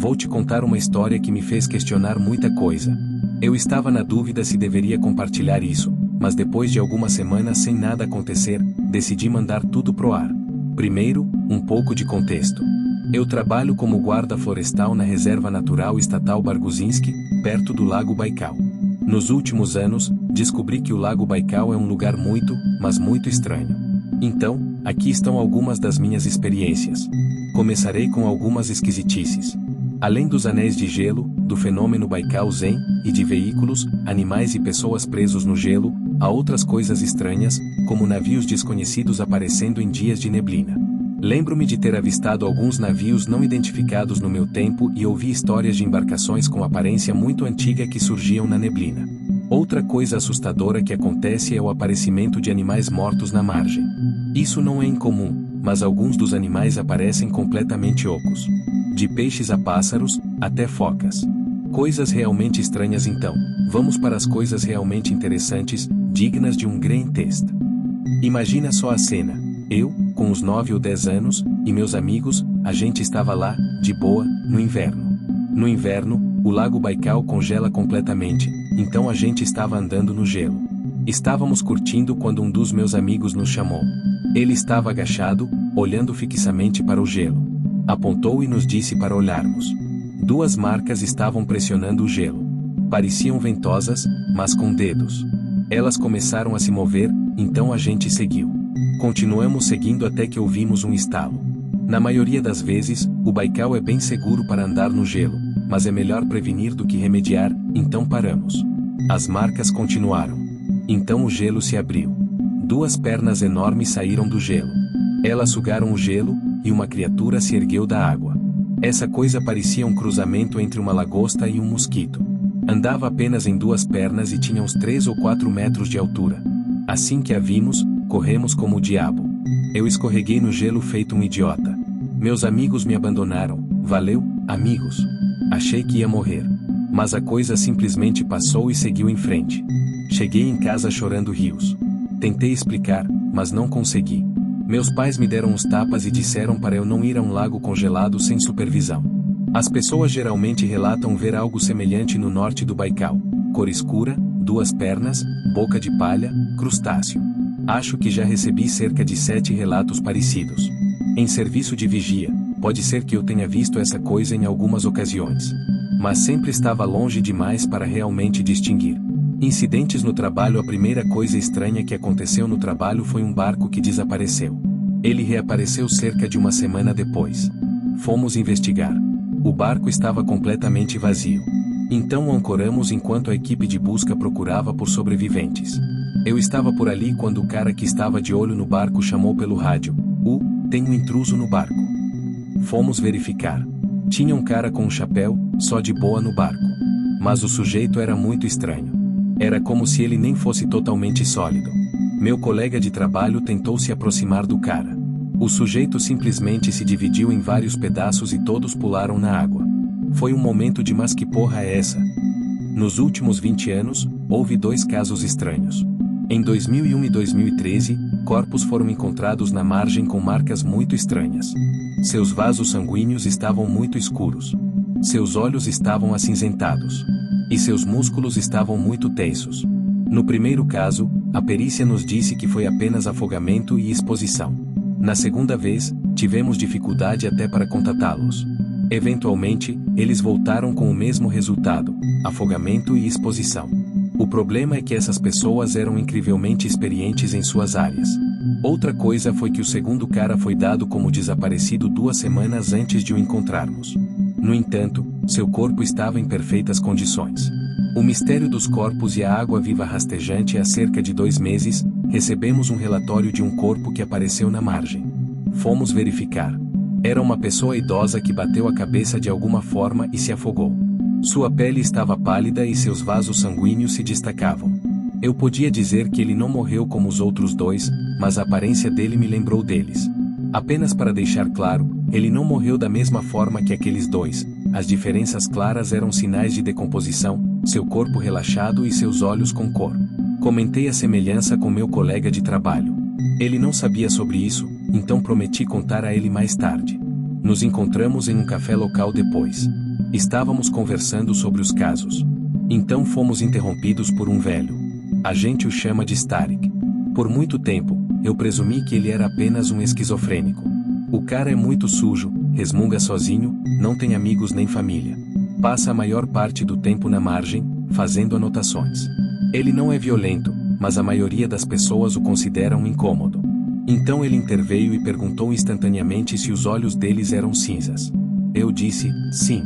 Vou te contar uma história que me fez questionar muita coisa. Eu estava na dúvida se deveria compartilhar isso, mas depois de algumas semanas sem nada acontecer, decidi mandar tudo pro ar. Primeiro, um pouco de contexto. Eu trabalho como guarda florestal na Reserva Natural Estatal Barguzinski, perto do Lago Baikal. Nos últimos anos, descobri que o Lago Baikal é um lugar muito, mas muito estranho. Então, aqui estão algumas das minhas experiências. Começarei com algumas esquisitices. Além dos anéis de gelo, do fenômeno Baikal Zen, e de veículos, animais e pessoas presos no gelo, há outras coisas estranhas, como navios desconhecidos aparecendo em dias de neblina. Lembro-me de ter avistado alguns navios não identificados no meu tempo e ouvi histórias de embarcações com aparência muito antiga que surgiam na neblina. Outra coisa assustadora que acontece é o aparecimento de animais mortos na margem. Isso não é incomum, mas alguns dos animais aparecem completamente ocos. De peixes a pássaros, até focas. Coisas realmente estranhas então. Vamos para as coisas realmente interessantes, dignas de um Green Test. Imagina só a cena. Eu, com uns 9 ou 10 anos, e meus amigos, a gente estava lá, de boa, no inverno. No inverno, o Lago Baikal congela completamente, então a gente estava andando no gelo. Estávamos curtindo quando um dos meus amigos nos chamou. Ele estava agachado, olhando fixamente para o gelo. Apontou e nos disse para olharmos. 2 marcas estavam pressionando o gelo. Pareciam ventosas, mas com dedos. Elas começaram a se mover, então a gente seguiu. Continuamos seguindo até que ouvimos um estalo. Na maioria das vezes, o Baikal é bem seguro para andar no gelo, mas é melhor prevenir do que remediar, então paramos. As marcas continuaram. Então o gelo se abriu. 2 pernas enormes saíram do gelo. Elas sugaram o gelo, e uma criatura se ergueu da água. Essa coisa parecia um cruzamento entre uma lagosta e um mosquito. Andava apenas em 2 pernas e tinha uns 3 ou 4 metros de altura. Assim que a vimos, corremos como o diabo. Eu escorreguei no gelo feito um idiota. Meus amigos me abandonaram. Valeu, amigos. Achei que ia morrer. Mas a coisa simplesmente passou e seguiu em frente. Cheguei em casa chorando rios. Tentei explicar, mas não consegui. Meus pais me deram uns tapas e disseram para eu não ir a um lago congelado sem supervisão. As pessoas geralmente relatam ver algo semelhante no norte do Baikal. Cor escura, 2 pernas, boca de palha, crustáceo. Acho que já recebi cerca de 7 relatos parecidos. Em serviço de vigia, pode ser que eu tenha visto essa coisa em algumas ocasiões. Mas sempre estava longe demais para realmente distinguir. Incidentes no trabalho. A primeira coisa estranha que aconteceu no trabalho foi um barco que desapareceu. Ele reapareceu cerca de uma semana depois. Fomos investigar. O barco estava completamente vazio. Então ancoramos enquanto a equipe de busca procurava por sobreviventes. Eu estava por ali quando o cara que estava de olho no barco chamou pelo rádio. Tem um intruso no barco. Fomos verificar. Tinha um cara com um chapéu, só de boa no barco. Mas o sujeito era muito estranho. Era como se ele nem fosse totalmente sólido. Meu colega de trabalho tentou se aproximar do cara. O sujeito simplesmente se dividiu em vários pedaços e todos pularam na água. Foi um momento de mas que porra é essa? Nos últimos 20 anos, houve 2 casos estranhos. Em 2001 e 2013, corpos foram encontrados na margem com marcas muito estranhas. Seus vasos sanguíneos estavam muito escuros. Seus olhos estavam acinzentados. E seus músculos estavam muito tensos. No primeiro caso, a perícia nos disse que foi apenas afogamento e exposição. Na segunda vez, tivemos dificuldade até para contatá-los. Eventualmente, eles voltaram com o mesmo resultado: afogamento e exposição. O problema é que essas pessoas eram incrivelmente experientes em suas áreas. Outra coisa foi que o segundo cara foi dado como desaparecido 2 semanas antes de o encontrarmos. No entanto, seu corpo estava em perfeitas condições. O mistério dos corpos e a água-viva rastejante. Há cerca de 2 meses, recebemos um relatório de um corpo que apareceu na margem. Fomos verificar. Era uma pessoa idosa que bateu a cabeça de alguma forma e se afogou. Sua pele estava pálida e seus vasos sanguíneos se destacavam. Eu podia dizer que ele não morreu como os outros 2, mas a aparência dele me lembrou deles. Apenas para deixar claro, ele não morreu da mesma forma que aqueles 2. As diferenças claras eram sinais de decomposição, seu corpo relaxado e seus olhos com cor. Comentei a semelhança com meu colega de trabalho. Ele não sabia sobre isso, então prometi contar a ele mais tarde. Nos encontramos em um café local depois. Estávamos conversando sobre os casos. Então fomos interrompidos por um velho. A gente o chama de Starik. Por muito tempo, eu presumi que ele era apenas um esquizofrênico. O cara é muito sujo, resmunga sozinho, não tem amigos nem família. Passa a maior parte do tempo na margem, fazendo anotações. Ele não é violento, mas a maioria das pessoas o consideram incômodo. Então ele interveio e perguntou instantaneamente se os olhos deles eram cinzas. Eu disse, sim.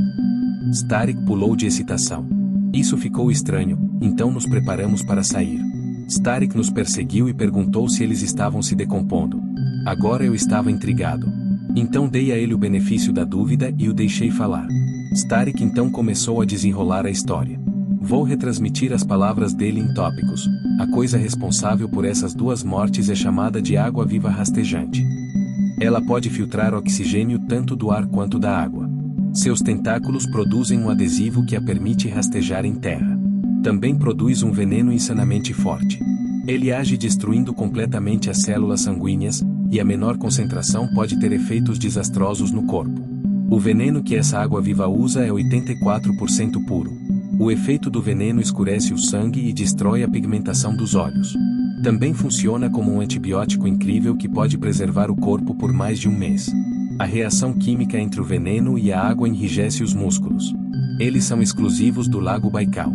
Starik pulou de excitação. Isso ficou estranho, então nos preparamos para sair. Starik nos perseguiu e perguntou se eles estavam se decompondo. Agora eu estava intrigado. Então dei a ele o benefício da dúvida e o deixei falar. Starik então começou a desenrolar a história. Vou retransmitir as palavras dele em tópicos. A coisa responsável por essas duas mortes é chamada de água viva rastejante. Ela pode filtrar oxigênio tanto do ar quanto da água. Seus tentáculos produzem um adesivo que a permite rastejar em terra. Também produz um veneno insanamente forte. Ele age destruindo completamente as células sanguíneas, e a menor concentração pode ter efeitos desastrosos no corpo. O veneno que essa água viva usa é 84% puro. O efeito do veneno escurece o sangue e destrói a pigmentação dos olhos. Também funciona como um antibiótico incrível que pode preservar o corpo por mais de um mês. A reação química entre o veneno e a água enrijece os músculos. Eles são exclusivos do Lago Baikal.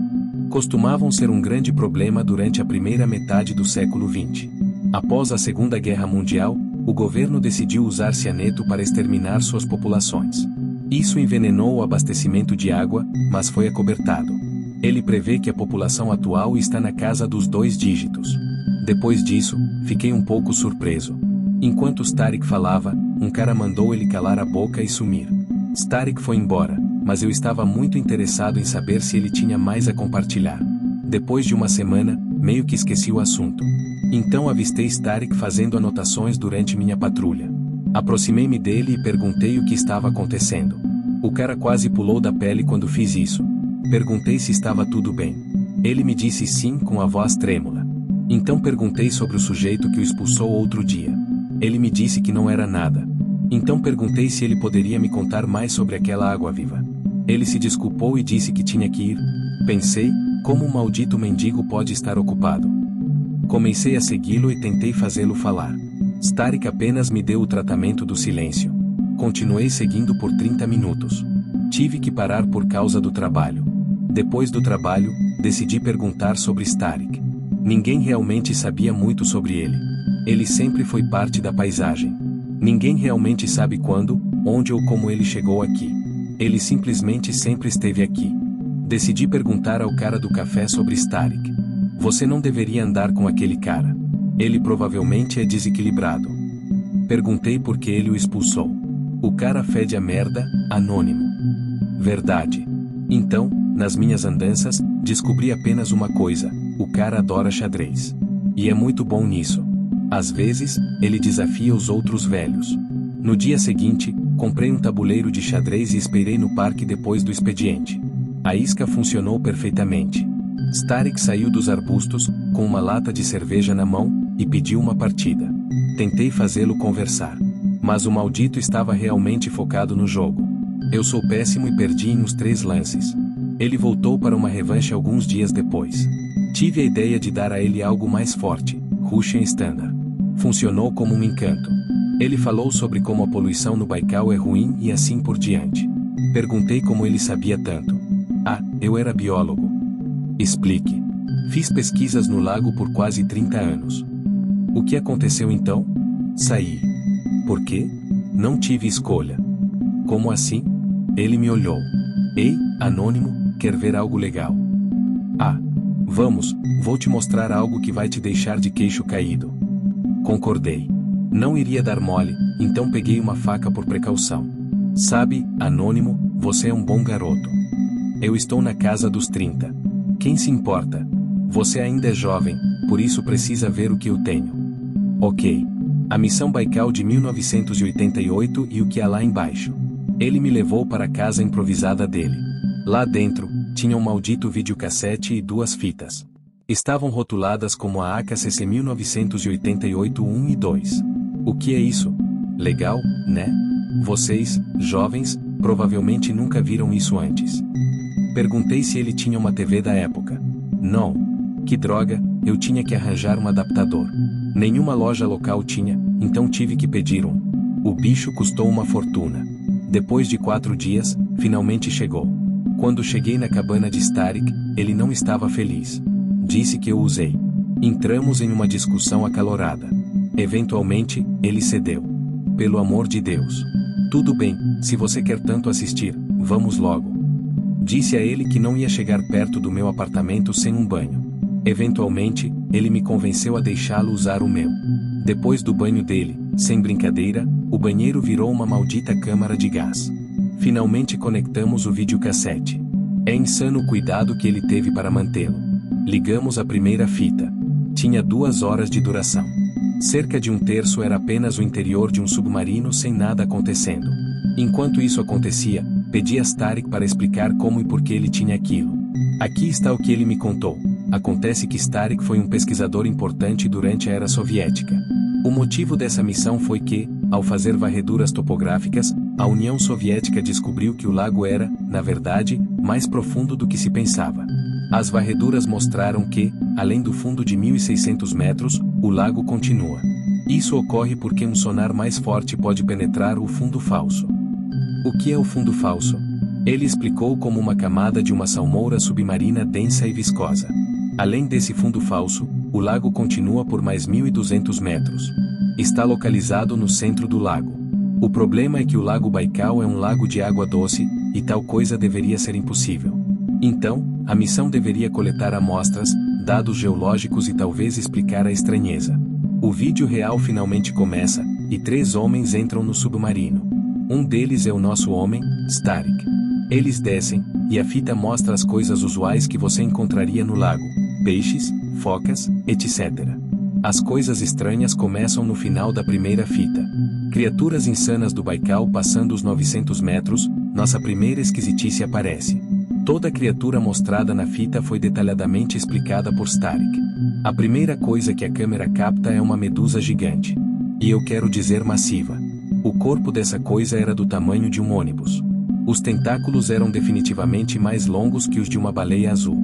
Costumavam ser um grande problema durante a primeira metade do século XX. Após a Segunda Guerra Mundial, o governo decidiu usar cianeto para exterminar suas populações. Isso envenenou o abastecimento de água, mas foi acobertado. Ele prevê que a população atual está na casa dos 2 dígitos. Depois disso, fiquei um pouco surpreso. Enquanto Starik falava, um cara mandou ele calar a boca e sumir. Starik foi embora, mas eu estava muito interessado em saber se ele tinha mais a compartilhar. Depois de uma semana, meio que esqueci o assunto. Então avistei Starik fazendo anotações durante minha patrulha. Aproximei-me dele e perguntei o que estava acontecendo. O cara quase pulou da pele quando fiz isso. Perguntei se estava tudo bem. Ele me disse sim com a voz trêmula. Então perguntei sobre o sujeito que o expulsou outro dia. Ele me disse que não era nada. Então perguntei se ele poderia me contar mais sobre aquela água viva. Ele se desculpou e disse que tinha que ir. Pensei, como um maldito mendigo pode estar ocupado? Comecei a segui-lo e tentei fazê-lo falar. Starik apenas me deu o tratamento do silêncio. Continuei seguindo por 30 minutos. Tive que parar por causa do trabalho. Depois do trabalho, decidi perguntar sobre Starik. Ninguém realmente sabia muito sobre ele. Ele sempre foi parte da paisagem. Ninguém realmente sabe quando, onde ou como ele chegou aqui. Ele simplesmente sempre esteve aqui. Decidi perguntar ao cara do café sobre Starik. Você não deveria andar com aquele cara. Ele provavelmente é desequilibrado. Perguntei por que ele o expulsou. O cara fede a merda, anônimo. Verdade. Então, nas minhas andanças, descobri apenas uma coisa: o cara adora xadrez. E é muito bom nisso. Às vezes, ele desafia os outros velhos. No dia seguinte, comprei um tabuleiro de xadrez e esperei no parque depois do expediente. A isca funcionou perfeitamente. Starik saiu dos arbustos, com uma lata de cerveja na mão, e pediu uma partida. Tentei fazê-lo conversar. Mas o maldito estava realmente focado no jogo. Eu sou péssimo e perdi em uns 3 lances. Ele voltou para uma revanche alguns dias depois. Tive a ideia de dar a ele algo mais forte, Russian Standard. Funcionou como um encanto. Ele falou sobre como a poluição no Baikal é ruim e assim por diante. Perguntei como ele sabia tanto. Ah, eu era biólogo. Explique. Fiz pesquisas no lago por quase 30 anos. O que aconteceu então? Saí. Por quê? Não tive escolha. Como assim? Ele me olhou. Ei, anônimo, quer ver algo legal? Ah, vamos, vou te mostrar algo que vai te deixar de queixo caído. Concordei. Não iria dar mole, então peguei uma faca por precaução. Sabe, anônimo, você é um bom garoto. Eu estou na casa dos 30. Quem se importa? Você ainda é jovem, por isso precisa ver o que eu tenho. Ok. A missão Baikal de 1988 e o que há lá embaixo. Ele me levou para a casa improvisada dele. Lá dentro, tinha um maldito videocassete e 2 fitas. Estavam rotuladas como a AKCC 1988 1 e 2. O que é isso? Legal, né? Vocês, jovens, Provavelmente nunca viram isso antes. Perguntei se ele tinha uma TV da época. Não. Que droga, eu tinha que arranjar um adaptador. Nenhuma loja local tinha, então tive que pedir um. O bicho custou uma fortuna. Depois de 4 dias, finalmente chegou. Quando cheguei na cabana de Starik, ele não estava feliz. Disse que eu usei. Entramos em uma discussão acalorada. Eventualmente, ele cedeu. Pelo amor de Deus. Tudo bem, se você quer tanto assistir, vamos logo. Disse a ele que não ia chegar perto do meu apartamento sem um banho. Eventualmente, ele me convenceu a deixá-lo usar o meu. Depois do banho dele, sem brincadeira, o banheiro virou uma maldita câmara de gás. Finalmente conectamos o videocassete. É insano o cuidado que ele teve para mantê-lo. Ligamos a primeira fita. Tinha 2 horas de duração. Cerca de 1/3 era apenas o interior de um submarino sem nada acontecendo. Enquanto isso acontecia, pedi a Starik para explicar como e por que ele tinha aquilo. Aqui está o que ele me contou. Acontece que Starik foi um pesquisador importante durante a era soviética. O motivo dessa missão foi que, ao fazer varreduras topográficas, a União Soviética descobriu que o lago era, na verdade, mais profundo do que se pensava. As varreduras mostraram que, além do fundo de 1.600 metros, o lago continua. Isso ocorre porque um sonar mais forte pode penetrar o fundo falso. O que é o fundo falso? Ele explicou como uma camada de uma salmoura submarina densa e viscosa. Além desse fundo falso, o lago continua por mais 1.200 metros. Está localizado no centro do lago. O problema é que o Lago Baikal é um lago de água doce, e tal coisa deveria ser impossível. Então, a missão deveria coletar amostras, dados geológicos e talvez explicar a estranheza. O vídeo real finalmente começa, e 3 homens entram no submarino. Um deles é o nosso homem, Starik. Eles descem, e a fita mostra as coisas usuais que você encontraria no lago: peixes, focas, etc. As coisas estranhas começam no final da primeira fita. Criaturas insanas do Baikal passando os 900 metros, nossa primeira esquisitice aparece. Toda criatura mostrada na fita foi detalhadamente explicada por Starik. A primeira coisa que a câmera capta é uma medusa gigante. E eu quero dizer massiva. O corpo dessa coisa era do tamanho de um ônibus. Os tentáculos eram definitivamente mais longos que os de uma baleia azul.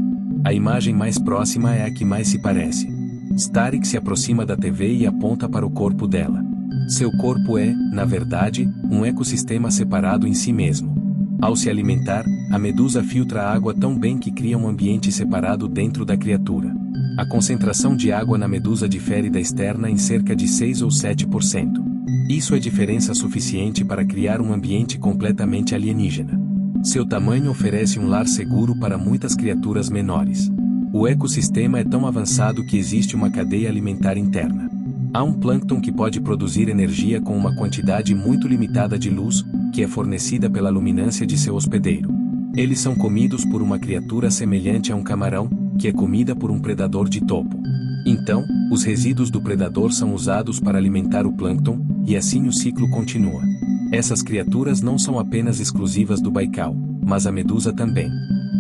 A imagem mais próxima é a que mais se parece. Starik se aproxima da TV e aponta para o corpo dela. Seu corpo é, na verdade, um ecossistema separado em si mesmo. Ao se alimentar, a medusa filtra a água tão bem que cria um ambiente separado dentro da criatura. A concentração de água na medusa difere da externa em cerca de 6 ou 7%. Isso é diferença suficiente para criar um ambiente completamente alienígena. Seu tamanho oferece um lar seguro para muitas criaturas menores. O ecossistema é tão avançado que existe uma cadeia alimentar interna. Há um plâncton que pode produzir energia com uma quantidade muito limitada de luz, que é fornecida pela luminância de seu hospedeiro. Eles são comidos por uma criatura semelhante a um camarão, que é comida por um predador de topo. Então, os resíduos do predador são usados para alimentar o plâncton, e assim o ciclo continua. Essas criaturas não são apenas exclusivas do Baikal, mas a medusa também.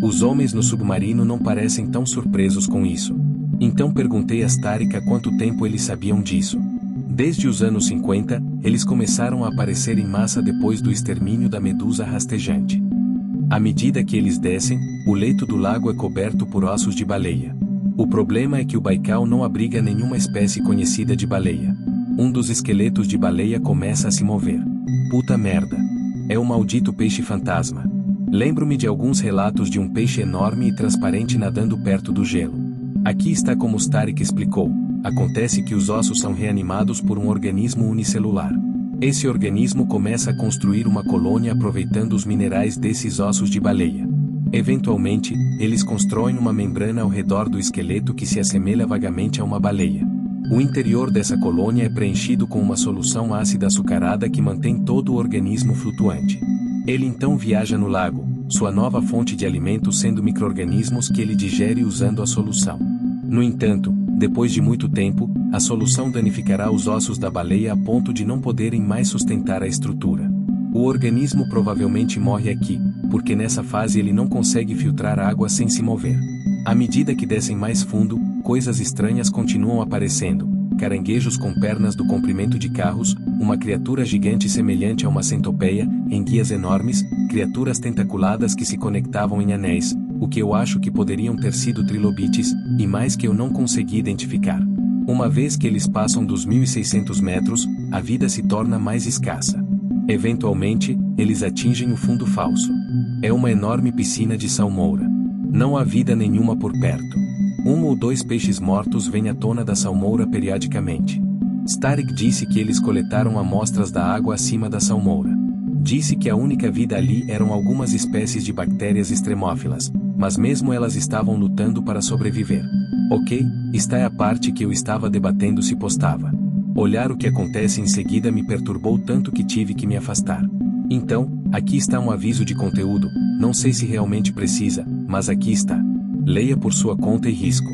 Os homens no submarino não parecem tão surpresos com isso. Então perguntei a Starik há quanto tempo eles sabiam disso. Desde os anos 50, eles começaram a aparecer em massa depois do extermínio da medusa rastejante. À medida que eles descem, o leito do lago é coberto por ossos de baleia. O problema é que o Baikal não abriga nenhuma espécie conhecida de baleia. Um dos esqueletos de baleia começa a se mover. Puta merda. É o maldito peixe fantasma. Lembro-me de alguns relatos de um peixe enorme e transparente nadando perto do gelo. Aqui está como Starik explicou. Acontece que os ossos são reanimados por um organismo unicelular. Esse organismo começa a construir uma colônia aproveitando os minerais desses ossos de baleia. Eventualmente, eles constroem uma membrana ao redor do esqueleto que se assemelha vagamente a uma baleia. O interior dessa colônia é preenchido com uma solução ácida açucarada que mantém todo o organismo flutuante. Ele então viaja no lago, sua nova fonte de alimento sendo micro-organismos que ele digere usando a solução. No entanto, depois de muito tempo, a solução danificará os ossos da baleia a ponto de não poderem mais sustentar a estrutura. O organismo provavelmente morre aqui, porque nessa fase ele não consegue filtrar água sem se mover. À medida que descem mais fundo, coisas estranhas continuam aparecendo. caranguejos com pernas do comprimento de carros, uma criatura gigante semelhante a uma centopeia, enguias enormes, criaturas tentaculadas que se conectavam em anéis, o que eu acho que poderiam ter sido trilobites, e mais que eu não consegui identificar. Uma vez que eles passam dos 1.600 metros, a vida se torna mais escassa. Eventualmente, eles atingem o fundo falso. É uma enorme piscina de salmoura. Não há vida nenhuma por perto. 1 ou 2 peixes mortos vêm à tona da salmoura periodicamente. Starik disse que eles coletaram amostras da água acima da salmoura. Disse que a única vida ali eram algumas espécies de bactérias extremófilas, mas mesmo elas estavam lutando para sobreviver. Ok, esta é a parte que eu estava debatendo se postava. Olhar o que acontece em seguida me perturbou tanto que tive que me afastar. Então, aqui está um aviso de conteúdo, não sei se realmente precisa, mas aqui está. Leia por sua conta e risco.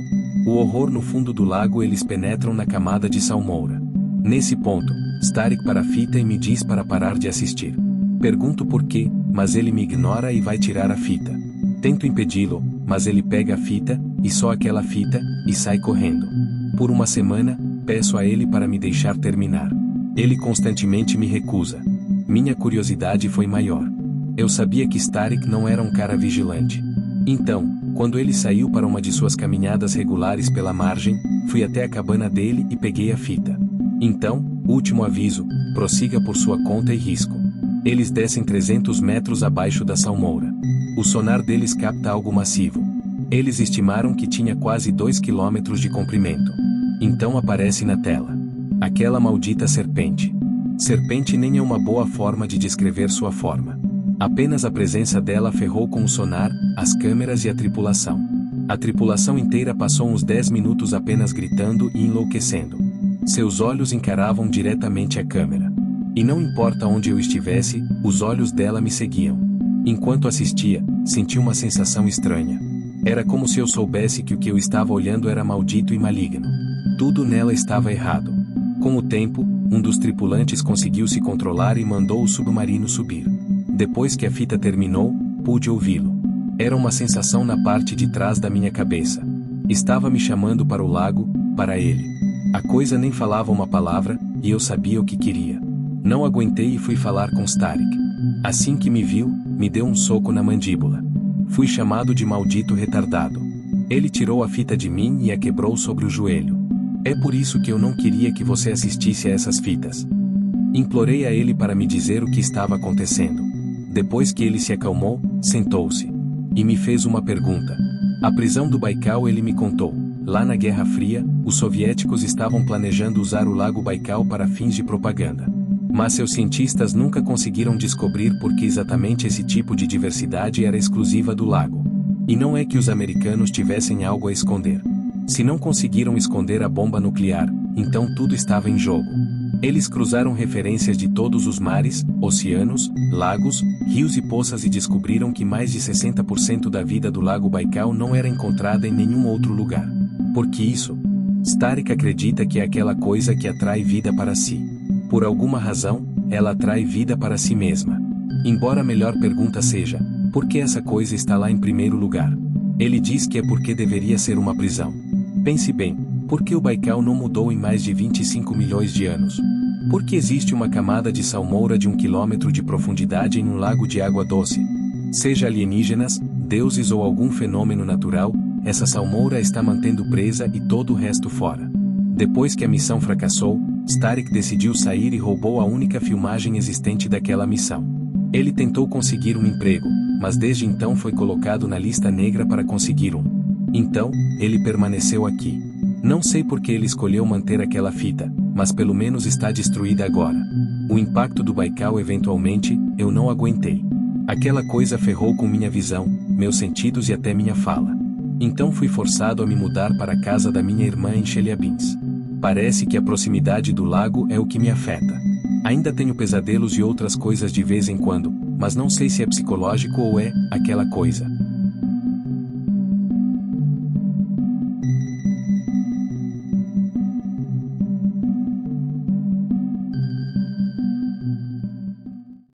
O horror no fundo do lago. Eles penetram na camada de salmoura. Nesse ponto, Starik para a fita e me diz para parar de assistir. Pergunto por quê, mas ele me ignora e vai tirar a fita. Tento impedi-lo, mas ele pega a fita, e só aquela fita, e sai correndo. Por uma semana, peço a ele para me deixar terminar. Ele constantemente me recusa. Minha curiosidade foi maior. Eu sabia que Starik não era um cara vigilante. Então, quando ele saiu para uma de suas caminhadas regulares pela margem, fui até a cabana dele e peguei a fita. Então, último aviso, prossiga por sua conta e risco. Eles descem 300 metros abaixo da salmoura. O sonar deles capta algo massivo. Eles estimaram que tinha quase 2 quilômetros de comprimento. Então aparece na tela. Aquela maldita serpente. Serpente nem é uma boa forma de descrever sua forma. Apenas a presença dela ferrou com o sonar, as câmeras e a tripulação. A tripulação inteira passou uns 10 minutos apenas gritando e enlouquecendo. Seus olhos encaravam diretamente a câmera. E não importa onde eu estivesse, os olhos dela me seguiam. Enquanto assistia, senti uma sensação estranha. Era como se eu soubesse que o que eu estava olhando era maldito e maligno. Tudo nela estava errado. Com o tempo, um dos tripulantes conseguiu se controlar e mandou o submarino subir. Depois que a fita terminou, pude ouvi-lo. Era uma sensação na parte de trás da minha cabeça. Estava me chamando para o lago, para ele. A coisa nem falava uma palavra, e eu sabia o que queria. Não aguentei e fui falar com Starik. Assim que me viu, me deu um soco na mandíbula. Fui chamado de maldito retardado. Ele tirou a fita de mim e a quebrou sobre o joelho. É por isso que eu não queria que você assistisse a essas fitas. Implorei a ele para me dizer o que estava acontecendo. Depois que ele se acalmou, sentou-se. E me fez uma pergunta. A prisão do Baikal. Ele me contou. Lá na Guerra Fria, os soviéticos estavam planejando usar o lago Baikal para fins de propaganda. Mas seus cientistas nunca conseguiram descobrir por que exatamente esse tipo de diversidade era exclusiva do lago. E não é que os americanos tivessem algo a esconder. Se não conseguiram esconder a bomba nuclear, então tudo estava em jogo. Eles cruzaram referências de todos os mares, oceanos, lagos, rios e poças e descobriram que mais de 60% da vida do lago Baikal não era encontrada em nenhum outro lugar. Por que isso? Starik acredita que é aquela coisa que atrai vida para si. Por alguma razão, ela atrai vida para si mesma. Embora a melhor pergunta seja, por que essa coisa está lá em primeiro lugar? Ele diz que é porque deveria ser uma prisão. Pense bem, por que o Baikal não mudou em mais de 25 milhões de anos? Por que existe uma camada de salmoura de 1 quilômetro de profundidade em um lago de água doce? Seja alienígenas, deuses ou algum fenômeno natural, essa salmoura está mantendo presa e todo o resto fora. Depois que a missão fracassou, Starik decidiu sair e roubou a única filmagem existente daquela missão. Ele tentou conseguir um emprego, mas desde então foi colocado na lista negra para conseguir um. Então, ele permaneceu aqui. Não sei por que ele escolheu manter aquela fita, mas pelo menos está destruída agora. O impacto do Baikal. Eventualmente, eu não aguentei. Aquela coisa ferrou com minha visão, meus sentidos e até minha fala. Então fui forçado a me mudar para a casa da minha irmã em Chelyabinsk. Parece que a proximidade do lago é o que me afeta. Ainda tenho pesadelos e outras coisas de vez em quando, mas não sei se é psicológico ou é aquela coisa.